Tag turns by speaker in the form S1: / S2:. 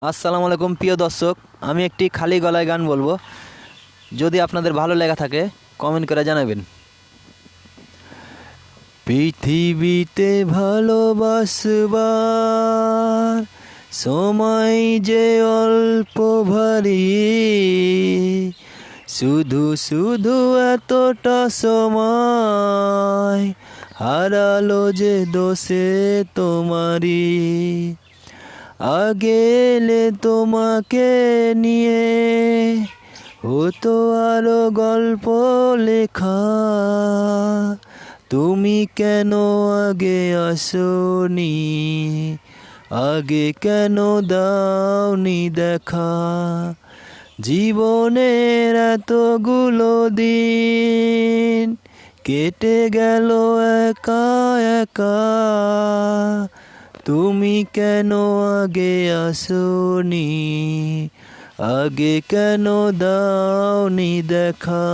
S1: আসসালামু আলাইকুম প্রিয় দর্শক। আমি একটি খালি গলায় গান বলবো। যদি আপনাদের ভালো লেগে থাকে কমেন্ট করে জানাবেন। পৃথিবীতে ভালোবাসবার সময় যে অল্প ভারী, শুধু শুধু এতটা সময় হারালো যে দোষে তোমারই। আগে এলে তোমাকে নিয়ে হতো আরো গল্প লেখা, তুমি কেন আগে আসোনি, আগে কেন দাওনি দেখা। জীবনের এতগুলো দিন কেটে গেল একা একা, তুমি কেন আগে আসোনি, আগে কেন দাওনি দেখা।